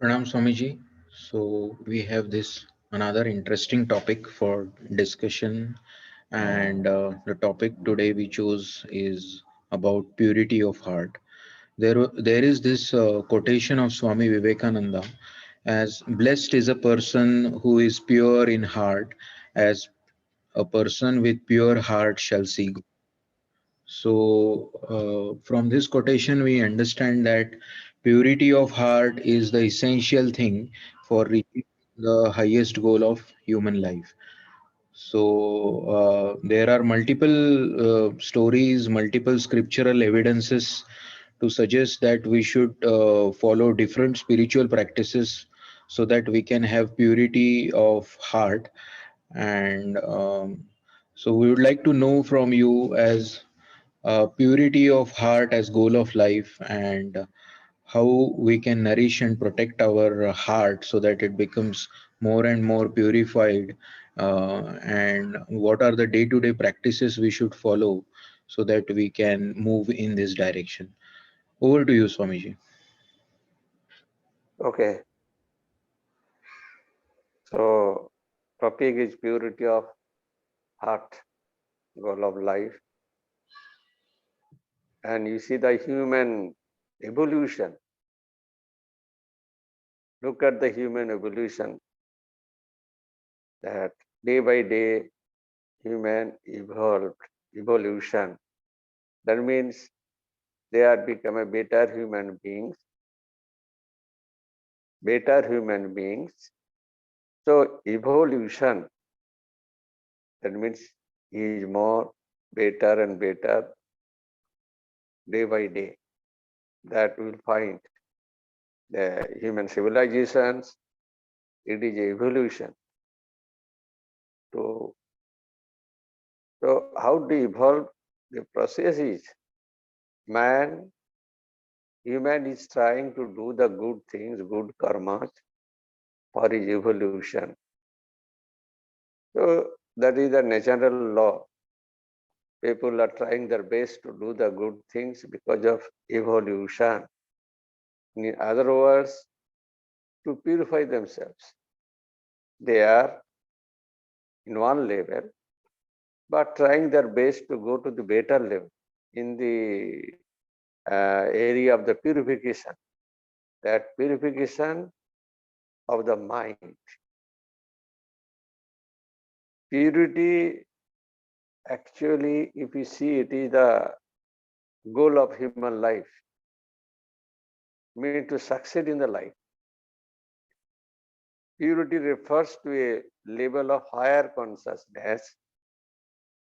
Pranam Swamiji. So we have this another interesting topic for discussion, and the topic today we chose is about purity of heart. There is this quotation of Swami Vivekananda as blessed is a person who is pure in heart, as a person with pure heart shall see God. So, from this quotation, we understand that purity of heart is the essential thing for reaching the highest goal of human life. So, there are multiple stories, multiple scriptural evidences to suggest that we should follow different spiritual practices so that we can have purity of heart. And so, we would like to know from you as purity of heart as goal of life, and how we can nourish and protect our heart so that it becomes more and more purified, and what are the day-to-day practices we should follow so that we can move in this direction. Over to you, Swamiji. Okay, so topic is purity of heart, goal of life. And you see the human evolution. Look at the human evolution that day by day human evolution. That means they are become a better human beings. So evolution, that means he is more better and better day by day. That we'll find the human civilizations, it is evolution. So, so how to evolve? The process is human is trying to do the good things, good karmas for his evolution. So that is the natural law. People are trying their best to do the good things because of evolution. In other words, to purify themselves. They are in one level, but trying their best to go to the better level in the area of the purification. That purification of the mind. Purity, actually, if you see, it is the goal of human life. Meaning to succeed in the life. Purity refers to a level of higher consciousness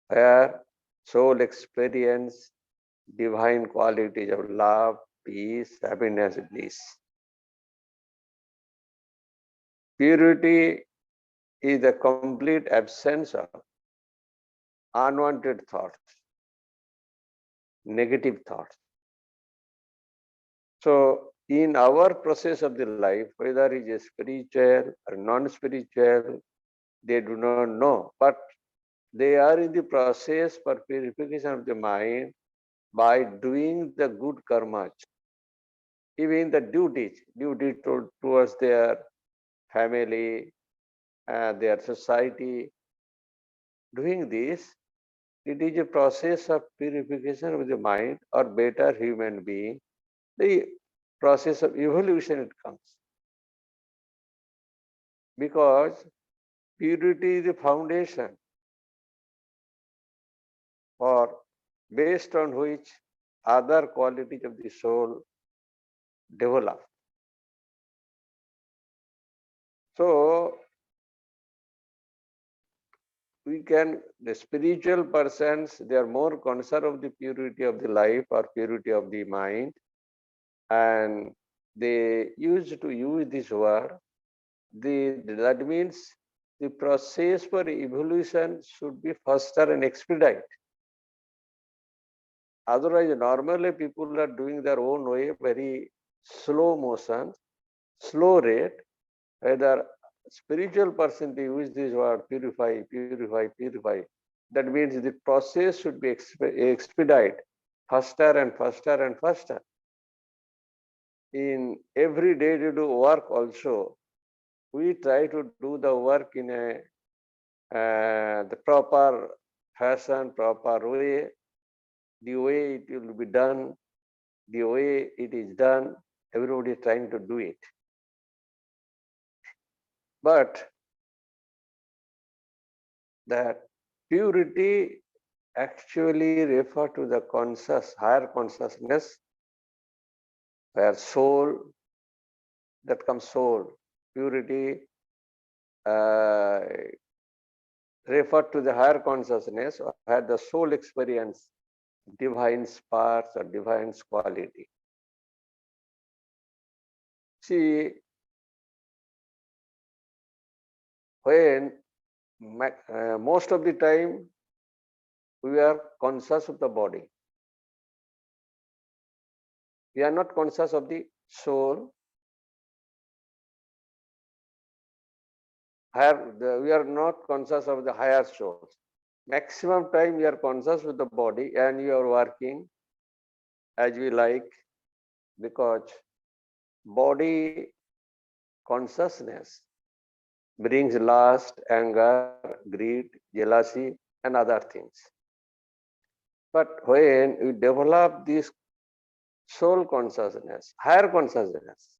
where soul experience divine qualities of love, peace, happiness, bliss. Purity is the complete absence of unwanted thoughts, negative thoughts. So, in our process of the life, whether it is spiritual or non-spiritual, they do not know, but they are in the process for purification of the mind by doing the good karmas, even the duty towards their family, their society. Doing this, it is a process of purification of the mind or better human being. The process of evolution it comes. Because purity is the foundation for based on which other qualities of the soul develop. So the spiritual persons, they are more concerned of the purity of the life or purity of the mind, and they used to use this word. That means the process for evolution should be faster and expedite. Otherwise, normally people are doing their own way, very slow motion, slow rate. Whether spiritual person they use this word purify, purify, purify. That means the process should be expedite, faster and faster and faster. in every day to do work also, we try to do the work in the proper fashion, proper way, the way it will be done, the way it is done, everybody is trying to do it. But that purity actually refer to the higher consciousness, where soul, that comes soul. Purity uh, refer to the higher consciousness, where the soul experience divine sparks or divine quality. See, when most of the time we are conscious of the body, we are not conscious of the soul. We are not conscious of the higher souls. Maximum time we are conscious with the body and we are working as we like, because body consciousness brings lust, anger, greed, jealousy, and other things. But when we develop this soul consciousness, higher consciousness,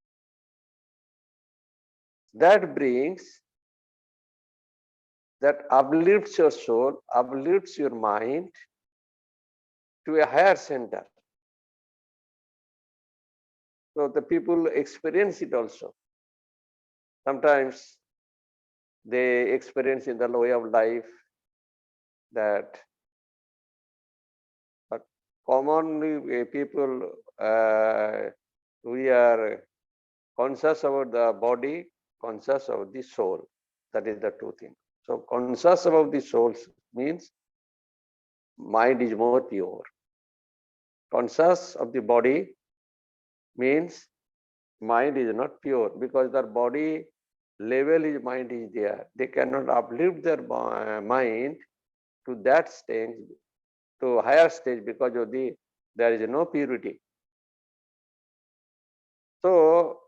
that brings, that uplifts your soul, uplifts your mind to a higher center. So the people experience it also. Sometimes they experience in the way of life that, but commonly people, we are conscious about the body, conscious of the soul. That is the two things. So conscious about the soul means mind is more pure. Conscious of the body means mind is not pure, because their body level is mind is there. They cannot uplift their mind to that stage, to higher stage, because of there is no purity. So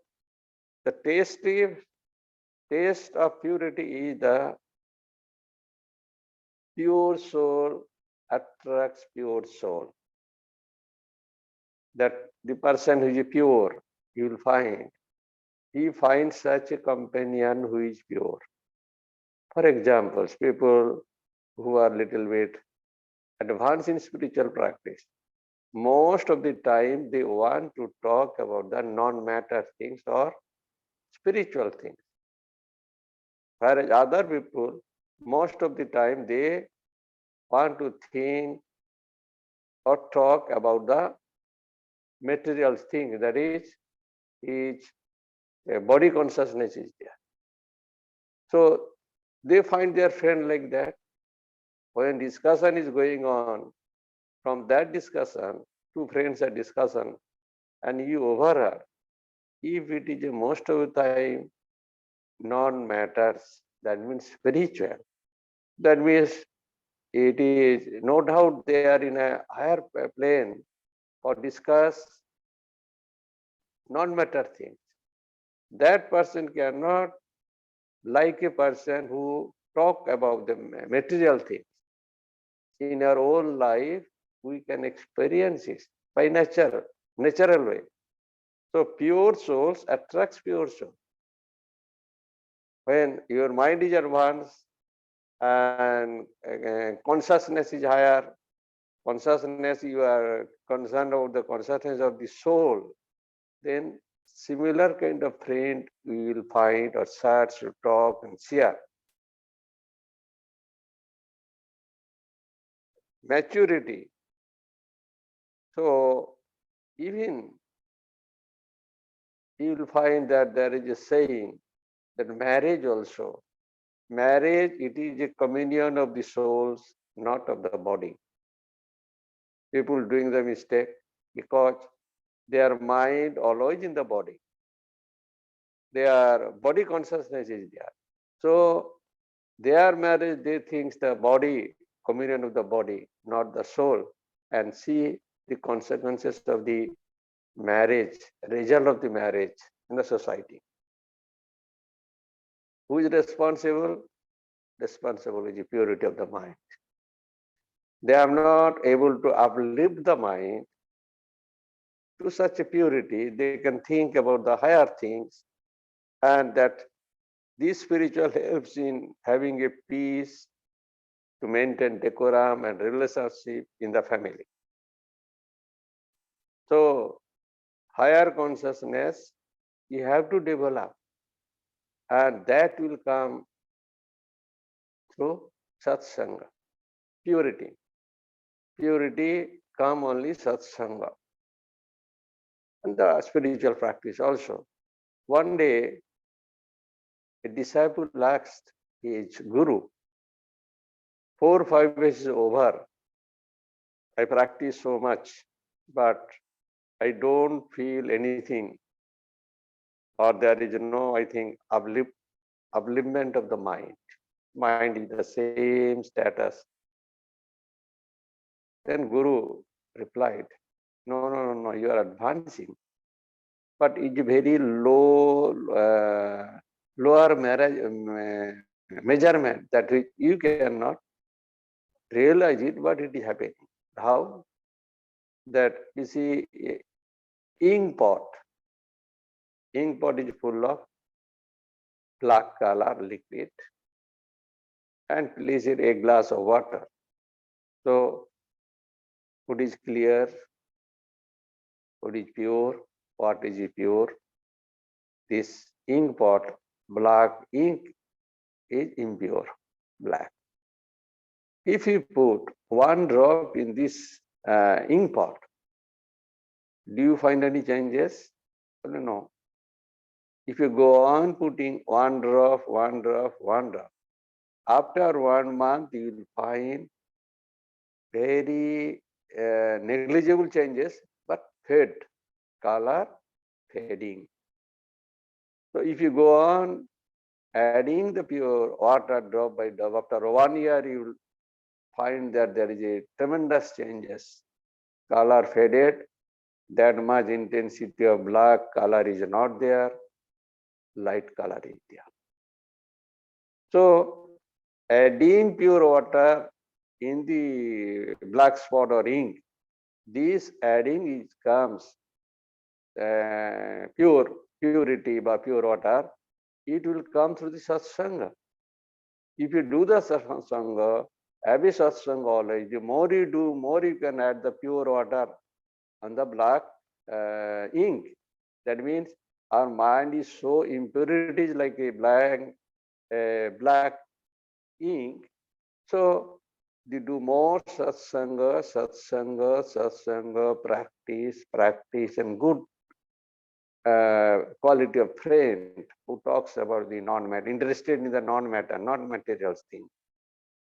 the taste of purity is the pure soul attracts pure soul. That the person who is pure, you will find, he finds such a companion who is pure. For example, people who are little bit advanced in spiritual practice, most of the time they want to talk about the non-matter things or spiritual things. Whereas other people, most of the time they want to think or talk about the material thing, that is body consciousness is there. So they find their friend like that. When discussion is going on, from that discussion, two friends are discussing, and you overheard. If it is most of the time non-matters, that means spiritual. That means it is no doubt they are in a higher plane or discuss non-matter things. That person cannot like a person who talk about the material things. In our own life, we can experience it by natural way. So pure souls attracts pure souls. When your mind is advanced and consciousness is higher, consciousness, you are concerned about the consciousness of the soul, then similar kind of friend we will find or search to talk and share. Maturity. So even you will find that there is a saying that marriage also, marriage, it is a communion of the souls, not of the body. People doing the mistake because their mind always in the body. Their body consciousness is there. So their marriage, they think the body, communion of the body, not the soul, and see the consequences of the marriage, result of the marriage in the society. Who is responsible? Responsible is the purity of the mind. They are not able to uplift the mind to such a purity, they can think about the higher things, and that this spiritual helps in having a peace to maintain decorum and relationship in the family. So, higher consciousness you have to develop, and that will come through satsanga, purity. Purity come only satsanga. And the spiritual practice also. One day, a disciple asked his guru, 4 or 5 years is over. I practice so much, but I don't feel anything, or there is no, I think, upliftment of the mind. Mind is the same status. Then Guru replied, no, you are advancing, but it's very lower measurement that you cannot realize it, but it is happening. How? That you see, ink pot is full of black color liquid, and place it a glass of water. So what is clear, what is pure, what is pure? This ink pot, black ink is impure, black. If you put one drop in this ink pot, do you find any changes? No. If you go on putting one drop, after 1 month, you will find very negligible changes, but fade, color fading. So if you go on adding the pure water drop by drop, after 1 year, you will find that there is a tremendous changes. Color faded, that much intensity of black color is not there, light color is there. So adding pure water in the black spot or ink, this adding comes purity by pure water, it will come through the satsanga. If you do the satsanga, every satsanga always, the more you do, more you can add the pure water on the black ink. That means our mind is so impurities like a black ink. So they do more satsanga, practice, and good quality of friend who talks about the non-matter, interested in the non-matter, not material thing.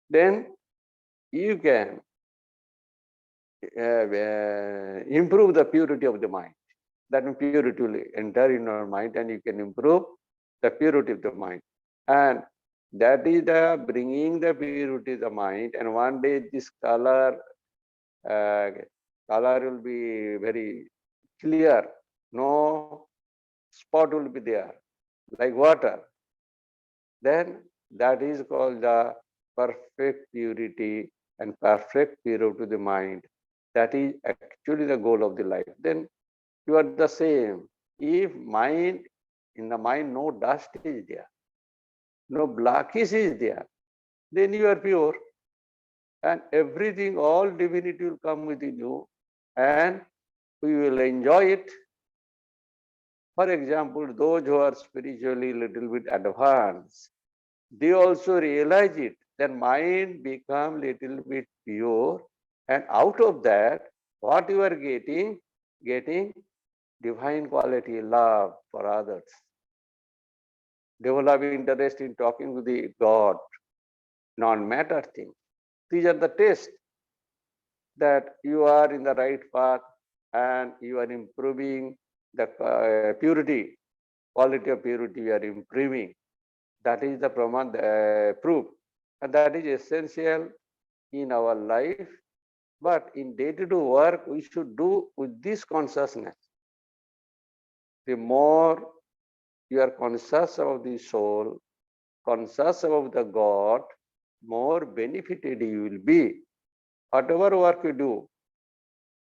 Then you can improve the purity of the mind. That means purity will enter in your mind, and you can improve the purity of the mind. And that is the bringing the purity of the mind. And one day this color will be very clear. No spot will be there, like water. Then that is called the perfect purity and perfect purity of the mind. That is actually the goal of the life. Then you are the same. If in the mind no dust is there, no blockish is there, then you are pure. And everything, all divinity will come within you, and we will enjoy it. For example, those who are spiritually little bit advanced, they also realize it. Their mind become little bit pure, and out of that, what you are getting divine quality, love for others. Develop interest in talking to the God, non-matter thing. These are the tests that you are in the right path and you are improving the purity, quality of purity you are improving. That is the proof. And that is essential in our life. But in day-to-day work, we should do with this consciousness. the more you are conscious about the soul, conscious about the God, more benefited you will be. Whatever work you do,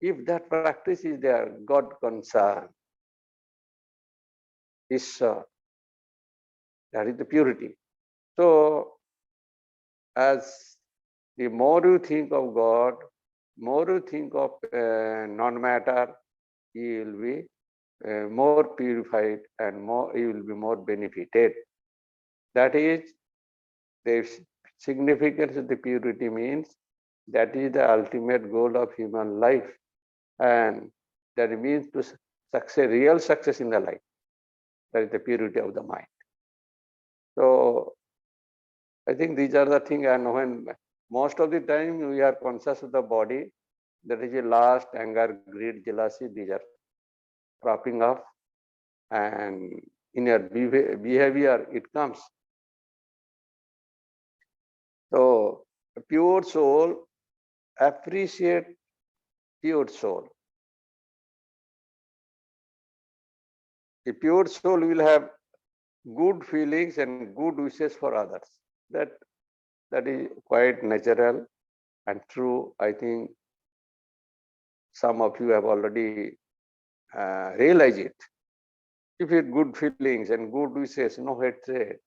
if that practice is there, God concern, Ishwar, that is the purity. So, as the more you think of God, more you think of non-matter, you will be more purified and more you will be more benefited. That is the significance of the purity means that is the ultimate goal of human life, and that means to success, real success in the life. That is the purity of the mind. So I think these are the things, and when most of the time we are conscious of the body, that is a lust, anger, greed, jealousy, these are cropping up, and in your behavior it comes. So a pure soul appreciate pure soul. A pure soul will have good feelings and good wishes for others. That that is quite natural and true. I think some of you have already realized it. If you have good feelings and good wishes, no hatred,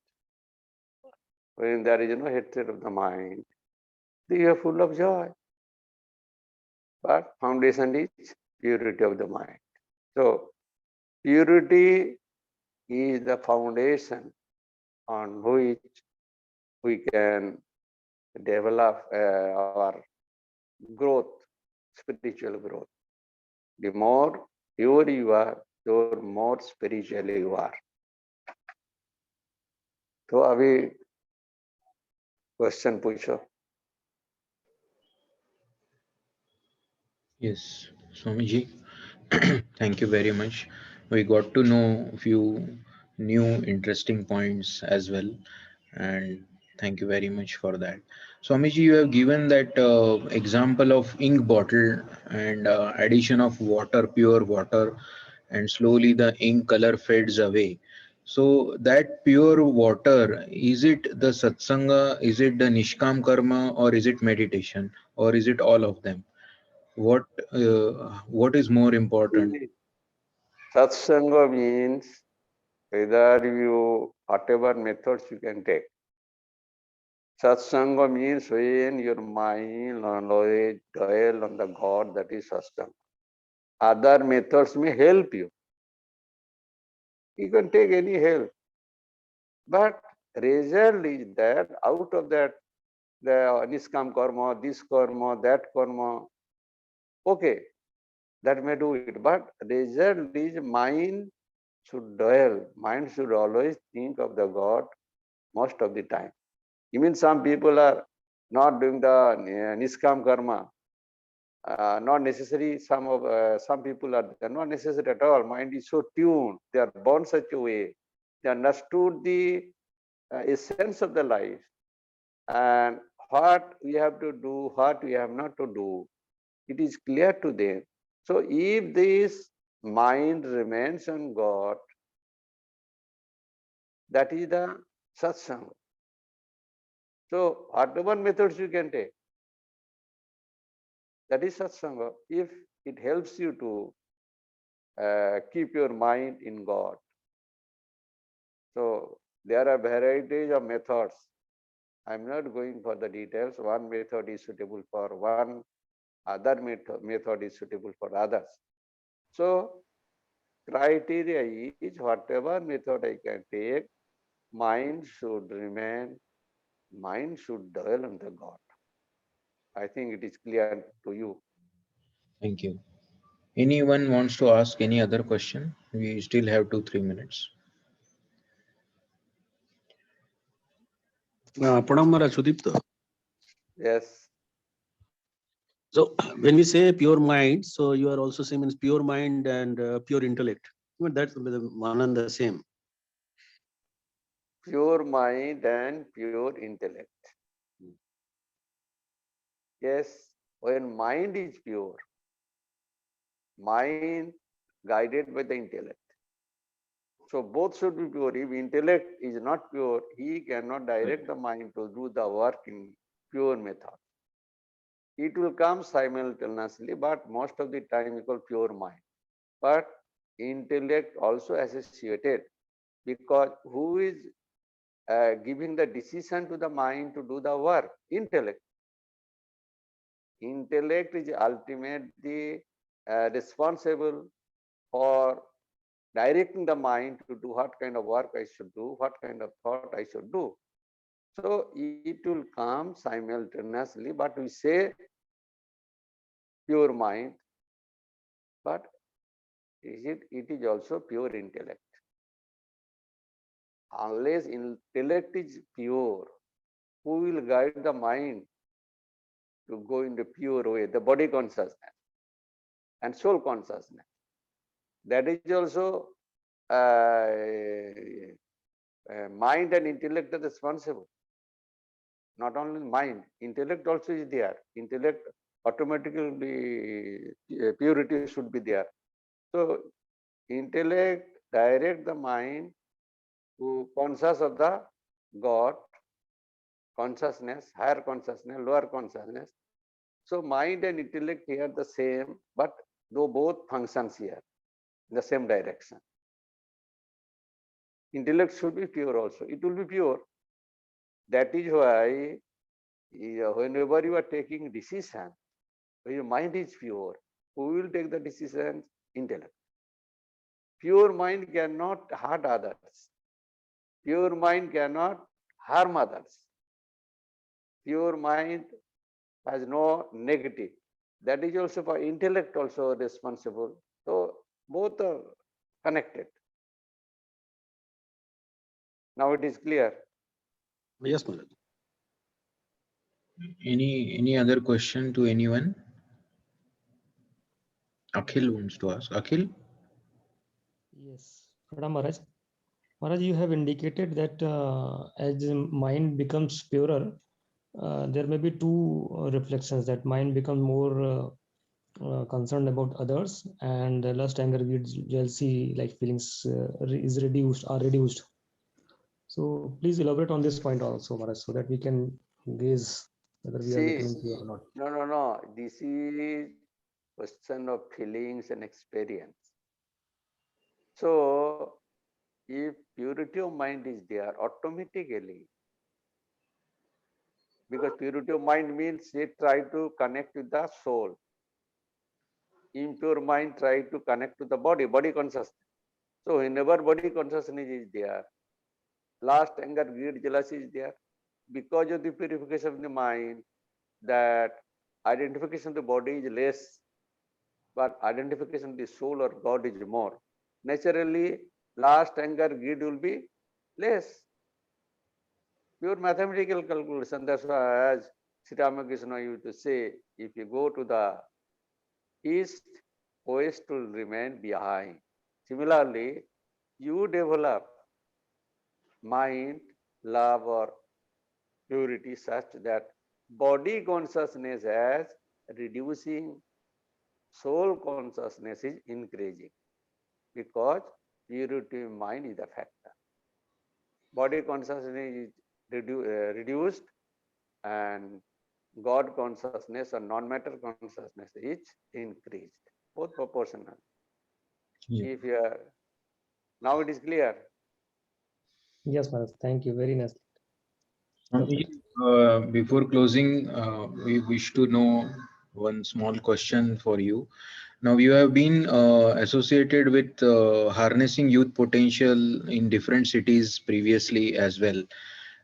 when there is no hatred of the mind, you are full of joy. But foundation is purity of the mind. So purity is the foundation on which we can develop our growth, spiritual growth. The more pure you are, the more spiritual you are. तो अभी question पूछो. Yes, Swamiji, thank you very much. We got to know a few new interesting points as well, and thank you very much for that. Swamiji, you have given that example of ink bottle and addition of water, pure water, and slowly the ink color fades away. So that pure water, is it the satsanga, is it the nishkam karma, or is it meditation, or is it all of them? what what is more important? Satsanga means whether you, whatever methods you can take. Satsanga means when your mind or knowledge dwell on the God, that is satsanga. Other methods may help you. You can take any help. But result is that out of that, the niskam karma, this karma, that karma, okay, that may do it. But result is mind should dwell, mind should always think of the God most of the time. Even some people are not doing the niskam karma, not necessary. Some people are there, not necessary at all. Mind is so tuned, they are born such a way, they understood the essence of the life and what we have to do, what we have not to do. It is clear to them. So if this mind remains on God, that is the satsang. So whatever methods you can take, that is satsanga. If it helps you to keep your mind in God. So there are varieties of methods. I'm not going for the details. One method is suitable for one, other method is suitable for others. So criteria is whatever method I can take, mind should remain, mind should dwell on the God. I think it is clear to you. Thank you. Anyone wants to ask any other question? We still have 2 3 minutes. Pranam Maharaj, Sudipta. Yes. So when we say pure mind, so you are also saying means pure mind and pure intellect. But that's one and the same. Pure mind and pure intellect. Yes, when mind is pure, mind guided by the intellect. So both should be pure. If intellect is not pure, he cannot direct the mind to do the work in pure method. It will come simultaneously, but most of the time we call pure mind. But intellect also associated, because who is giving the decision to the mind to do the work? Intellect. Intellect is ultimately responsible for directing the mind to do what kind of work I should do, what kind of thought I should do. So it will come simultaneously, but we say pure mind, but it is also pure intellect. Unless intellect is pure, who will guide the mind to go in the pure way? The body consciousness and soul consciousness. That is also mind and intellect are responsible. Not only mind, intellect also is there. Intellect automatically purity should be there. So intellect direct the mind to conscious of the God, consciousness, higher consciousness, lower consciousness. So mind and intellect here the same, but though both functions here in the same direction. Intellect should be pure also. It will be pure. That is why whenever you are taking decision, when your mind is pure, who will take the decision? Intellect. Pure mind cannot hurt others. Pure mind cannot harm others. Pure mind has no negative. That is also for intellect also responsible. So both are connected. Now it is clear. Yes, Maharaj. Any other question to anyone? Akhil wants to ask. Akhil? Yes, Pranam Maharaj. Maharaj, you have indicated that as the mind becomes purer, there may be two reflections, that mind becomes more concerned about others, and lust, anger, greed, jealousy, like feelings is reduced. So please elaborate on this point also, Maharaj, so that we can gaze whether we are See, becoming pure or not. no. This is question of feelings and experience. So if purity of mind is there, automatically, because purity of mind means it try to connect with the soul. Impure mind try to connect to the body consciousness. So whenever body consciousness is there, lust, anger, greed, jealousy is there. Because of the purification of the mind, that identification of the body is less, but identification of the soul or God is more. Naturally, lust, anger, greed will be less. Pure mathematical calculation. That's why, as Sri Ramakrishna used to say, if you go to the east, west will remain behind. Similarly, you develop mind, love, or purity such that body consciousness as reducing, soul consciousness is increasing, because purity of mind is the factor. Body consciousness is reduced, and God consciousness or non-matter consciousness is increased, both proportional. Yeah. If you are, now it is clear. Yes, Maharaj. Thank you. Very nice. Perfect. Before closing, we wish to know one small question for you. Now, you have been associated with harnessing youth potential in different cities previously as well.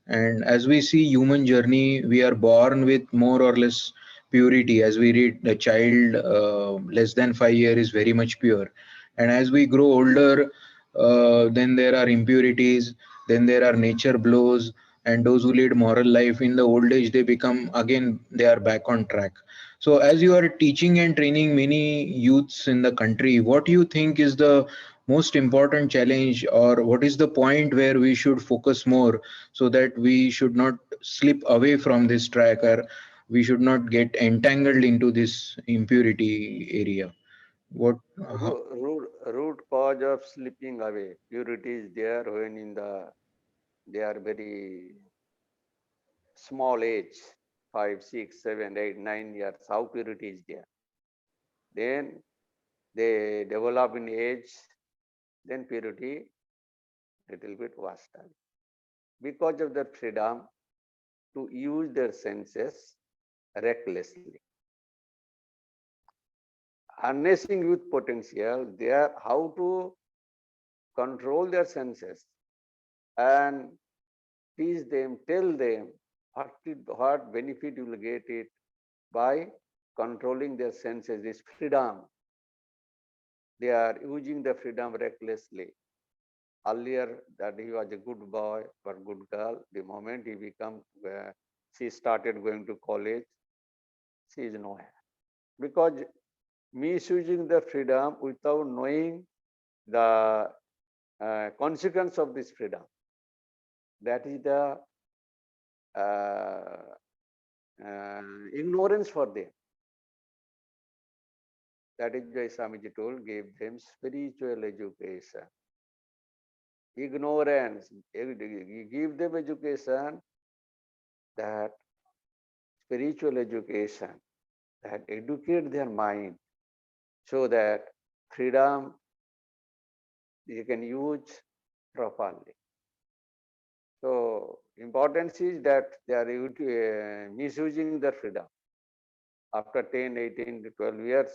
And as we see human journey, we are born with more or less purity. As we read, the child less than 5 years is very much pure. And as we grow older, then there are impurities, then there are nature blows, and those who lead moral life in the old age, they become again, they are back on track. So, as you are teaching and training many youths in the country, what do you think is the most important challenge, or what is the point where we should focus more so that we should not slip away from this track, or we should not get entangled into this impurity area? What? How, Root cause of slipping away. Purity is there when they are very small age, 5, 6, 7, 8, 9 years, how purity is there. Then they develop in age, then purity little bit washed away. Because of their freedom to use their senses recklessly. Harnessing youth potential, they are how to control their senses and teach them, tell them what benefit you will get it by controlling their senses, this freedom. They are using the freedom recklessly. Earlier that he was a good boy or good girl, the moment he become, she started going to college, she is nowhere. Because misusing the freedom without knowing the consequence of this freedom. That is the ignorance for them. That is why Swamiji told, gave them spiritual education. Ignorance, you give them education, that spiritual education, that educate their mind so that freedom you can use properly. So importance is that they are misusing their freedom. After 10, 18, 12 years,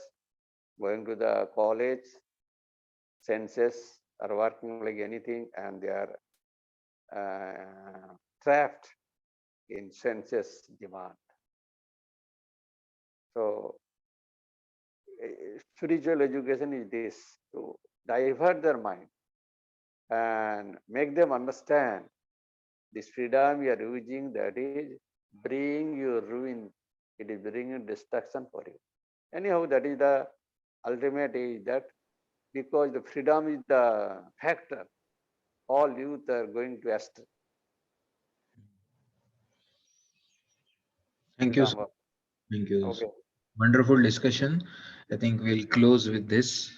going to the college, senses are working like anything and they are trapped in senses demand. So spiritual education is this, to divert their mind and make them understand this freedom you are using, that is bring you ruin, it is bringing destruction for you. Anyhow, that is the ultimate is that because the freedom is the factor, all youth are going to astray. thank you. Freedom. Thank you. Okay. Wonderful discussion. I think we'll close with this.